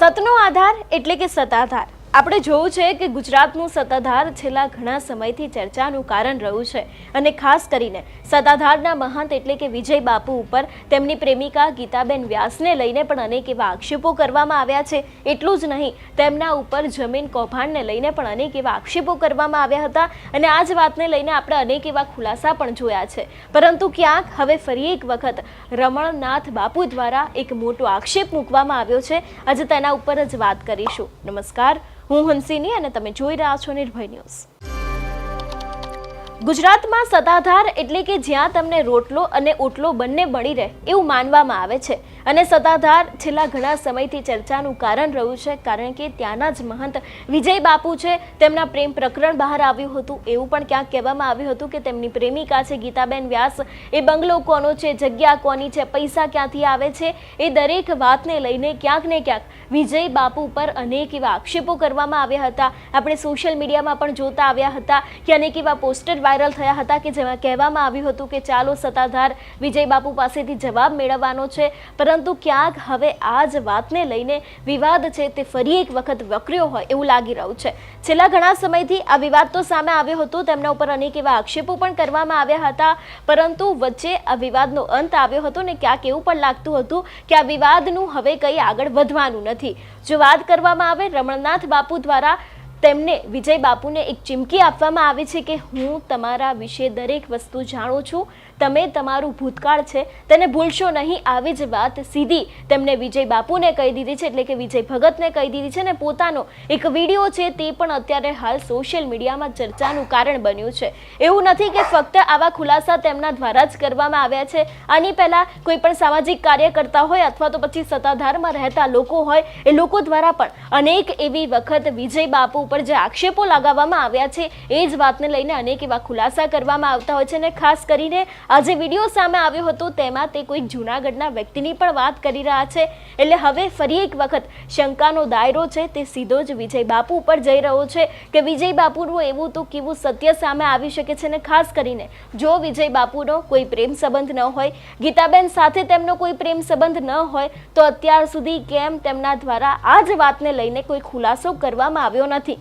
સતનો આધાર એટલે કે સત્તાધાર। આપણે જોયું છે કે ગુજરાતનું સત્તાધાર છેલ્લા ઘણા સમયથી ચર્ચાનું કારણ રહ્યું છે અને ખાસ કરીને સત્તાધારના મહંત એટલે કે વિજય બાપુ ઉપર તેમની પ્રેમિકા ગીતાબેન વ્યાસને લઈને પણ અનેક એવા આક્ષેપો કરવામાં આવ્યા છે। એટલું જ નહીં, તેમના ઉપર જમીન કૌભાંડને લઈને પણ અનેક એવા આક્ષેપો કરવામાં આવ્યા હતા અને આ જ વાતને લઈને આપણે અનેક એવા ખુલાસા પણ જોયા છે। પરંતુ ક્યાંક હવે ફરી એક વખત રમણનાથ બાપુ દ્વારા એક મોટો આક્ષેપ મૂકવામાં આવ્યો છે। આજે તેના ઉપર જ વાત કરીશું। નમસ્કાર, હું હંસિની અને તમે જોઈ રહ્યા છો નિર્ભય ન્યૂઝ। ગુજરાતમાં સત્તાધાર એટલે કે જ્યાં તમને રોટલો અને ઓટલો બંને મળી રહે એવું માનવામાં આવે છે અને સત્તાધાર છેલ્લા ઘણા સમયથી ચર્ચાનું કારણ રહ્યું છે, કારણ કે ત્યાંના જ મહંત વિજય બાપુ છે, તેમના પ્રેમ પ્રકરણ બહાર આવ્યું હતું। એવું પણ ક્યાંક કહેવામાં આવ્યું હતું કે તેમની પ્રેમિકા છે ગીતાબેન વ્યાસ, એ બંગલો કોનો છે, જગ્યા કોની છે, પૈસા ક્યાંથી આવે છે, એ દરેક વાતને લઈને ક્યાંક ને ક્યાંક વિજય બાપુ પર અનેક એવા આક્ષેપો કરવામાં આવ્યા હતા। આપણે સોશિયલ મીડિયામાં પણ જોતા આવ્યા હતા કે અનેક એવા પોસ્ટર વાયરલ થયા હતા કે જેમાં કહેવામાં આવ્યું હતું કે ચાલો સત્તાધાર વિજય બાપુ પાસેથી જવાબ મેળવવાનો છે। પરંતુ ક્યાંક હવે આ જ વાતને લઈને વિવાદ છે તે ફરી એક વખત વકર્યો હોય એવું લાગી રહ્યું છે। છેલ્લા ઘણા સમયથી આ વિવાદ તો સામે આવ્યો હતો, તેમના ઉપર અનેક એવા આક્ષેપો પણ કરવામાં આવ્યા હતા, પરંતુ વચ્ચે આ વિવાદનો અંત આવ્યો હતો ને ક્યાંક એવું પણ લાગતું હતું કે આ વિવાદનું હવે કંઈ આગળ વધવાનું નથી। જો વાત કરવામાં આવે, રમણનાથ બાપુ દ્વારા તેમને વિજય બાપુને એક ચીમકી આપવામાં આવી છે કે હું તમારા વિશે દરેક વસ્તુ જાણું છું, તમે તમારું ભૂતકાળ છે તેને ભૂલશો નહીં। આવી જ વાત સીધી તેમને વિજય બાપુને કહી દીધી છે, એટલે કે વિજય ભગતને કહી દીધી છે ને પોતાનો એક વિડીયો છે તે પણ અત્યારે હાલ સોશિયલ મીડિયામાં ચર્ચાનું કારણ બન્યું છે। એવું નથી કે ફક્ત આવા ખુલાસા તેમના દ્વારા જ કરવામાં આવ્યા છે, આની પહેલા કોઈ પણ સામાજિક કાર્યકર્તા હોય અથવા તો પછી સત્તાધારમાં રહેતા લોકો હોય, એ લોકો દ્વારા પણ અનેક એવી વખત વિજય બાપુ પર જે આક્ષેપો લગાવવામાં આવ્યા છે એ જ વાતને લઈને અનેક એવા ખુલાસા કરવામાં આવતા હોય છે અને ખાસ કરીને આજે વિડીયો સામે આવ્યો હતો તેમાં તે કોઈ જૂનાગઢના વ્યક્તિની પણ વાત કરી રહ્યા છે। એટલે હવે ફરી એક વખત શંકાનો દાયરો છે તે સીધો જ વિજય બાપુ ઉપર જઈ રહ્યો છે કે વિજય બાપુનું એવું તો કેવું સત્ય સામે આવી શકે છે। અને ખાસ કરીને જો વિજય બાપુનો કોઈ પ્રેમ સંબંધ ન હોય, ગીતાબેન સાથે તેમનો કોઈ પ્રેમ સંબંધ ન હોય, તો અત્યાર સુધી કેમ તેમના દ્વારા આ જ વાતને લઈને કોઈ ખુલાસો કરવામાં આવ્યો નથી।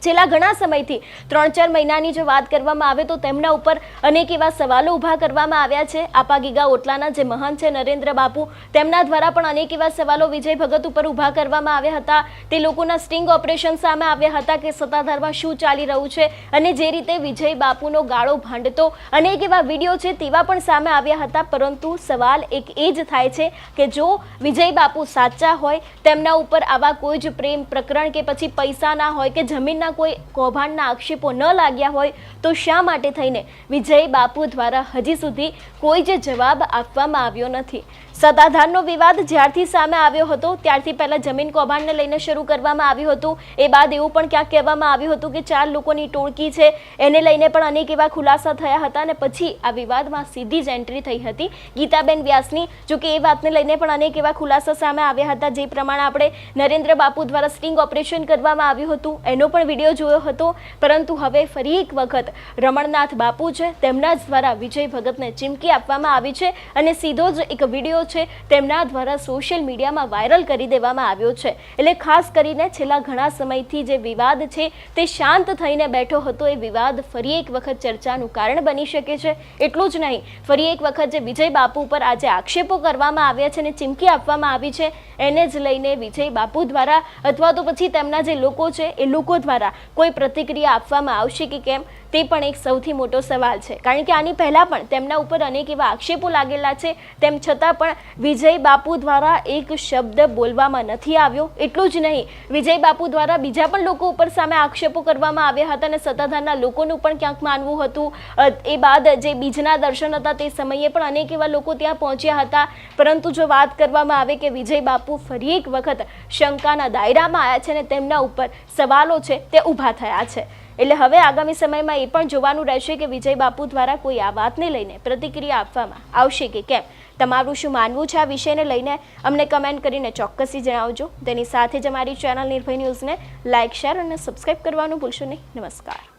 છેલ્લા ઘણા સમયથી 3-4 મહિનાની જો વાત કરવામાં આવે તો તેમના ઉપર અનેક એવા સવાલો ઊભા કરવામાં આવ્યા છે। આપાગીગા ઓટલાના જે મહંત છે નરેન્દ્ર બાપુ, તેમના દ્વારા પણ અનેક એવા સવાલો વિજય ભગત ઉપર ઊભા કરવામાં આવ્યા હતા। તે લોકોના સ્ટિંગ ઓપરેશન સામે આવ્યા હતા કે સત્તાધારમાં શું ચાલી રહ્યું છે અને જે રીતે વિજય બાપુનો ગાળો ભાંડતો અનેક એવા વિડીયો છે તેવા પણ સામે આવ્યા હતા। પરંતુ સવાલ એક એ જ થાય છે કે જો વિજય બાપુ સાચા હોય, તેમના ઉપર આવા કોઈ જ પ્રેમ પ્રકરણ કે પછી પૈસાના હોય કે જમીનના કોઈ કૌભાંડના આક્ષેપો ન લાગ્યા હોય, તો શા માટે થઈને વિજય બાપુ દ્વારા હજી સુધી કોઈ જ જવાબ આપવામાં આવ્યો નથી। સત્તાધારનો વિવાદ જ્યારથી સામે આવ્યો હતો ત્યારથી પહેલા જમીન કૌભાંડને લઈને શરૂ કરવામાં આવ્યું હતું। એ બાદ એવું પણ ક્યાંક કહેવામાં આવ્યું હતું કે 4 લોકોની ટોળકી છે, એને લઈને પણ અનેક એવા ખુલાસા થયા હતા અને પછી આ વિવાદમાં સીધી જ એન્ટ્રી થઈ હતી ગીતાબેન વ્યાસની। જો કે એ વાતને લઈને પણ અનેક એવા ખુલાસા સામે આવ્યા હતા, જે પ્રમાણે આપણે નરેન્દ્ર બાપુ દ્વારા સ્ટિંગ ઓપરેશન કરવામાં આવ્યું હતું એનો પણ વિડીયો જોયો હતો। પરંતુ હવે ફરી એક વખત રમણનાથ બાપુ છે તેમના જ દ્વારા વિજય ભગતને ચીમકી આપવામાં આવી છે અને સીધો જ એક વિડીયો છે તેમના દ્વારા સોશિયલ મીડિયામાં વાયરલ કરી દેવામાં આવ્યો છે। એટલે ખાસ કરીને છેલ્લા ઘણા સમયથી જે વિવાદ છે તે શાંત થઈને બેઠો હતો, એ વિવાદ ફરી એક વખત ચર્ચાનું કારણ બની શકે છે। એટલું જ નહીં, ફરી એક વખત જે વિજય બાપુ ઉપર આજે આક્ષેપો કરવામાં આવ્યા છે અને ચીમકી આપવામાં આવી છે એને જ લઈને વિજય બાપુ દ્વારા અથવા તો પછી તેમના જે લોકો છે એ લોકો દ્વારા કોઈ પ્રતિક્રિયા આપવામાં આવશે કે કેમ, તે પણ એક સૌથી મોટો સવાલ છે। કારણ કે આની પહેલા પણ તેમના ઉપર અનેક એવા આક્ષેપો લાગેલા છે, તેમ છતાં પણ વિજય બાપુ દ્વારા એક શબ્દ બોલવામાં નથી આવ્યો। એટલું જ નહીં, વિજય બાપુ દ્વારા બીજા પણ લોકો ઉપર સામે આક્ષેપો કરવામાં આવ્યા હતા અને સત્તાધારના લોકોનું પણ ક્યાંક માનવું હતું। એ બાદ જે બીજના દર્શન હતા તે સમયે પણ અનેક એવા લોકો ત્યાં પહોંચ્યા હતા, પરંતુ જો વાત કરવામાં આવે કે વિજય બાપુ ફરી એક વખત શંકાના દાયરામાં આવ્યા છે અને તેમના ઉપર સવાલો છે તે ઊભા થયા છે। એટલે હવે આગામી સમયમાં એ પણ જોવાનું રહેશે કે વિજય બાપુ દ્વારા કોઈ આ વાતને લઈને પ્રતિક્રિયા આપવામાં આવશે કે કેમ। તમારું શું માનવું છે આ વિષયને લઈને અમને કમેન્ટ કરીને ચોક્કસથી જણાવજો। તેની સાથે જ અમારી ચેનલ નિર્ભય ન્યૂઝને લાઇક, શેર અને સબસ્ક્રાઇબ કરવાનું ભૂલશો નહીં। નમસ્કાર।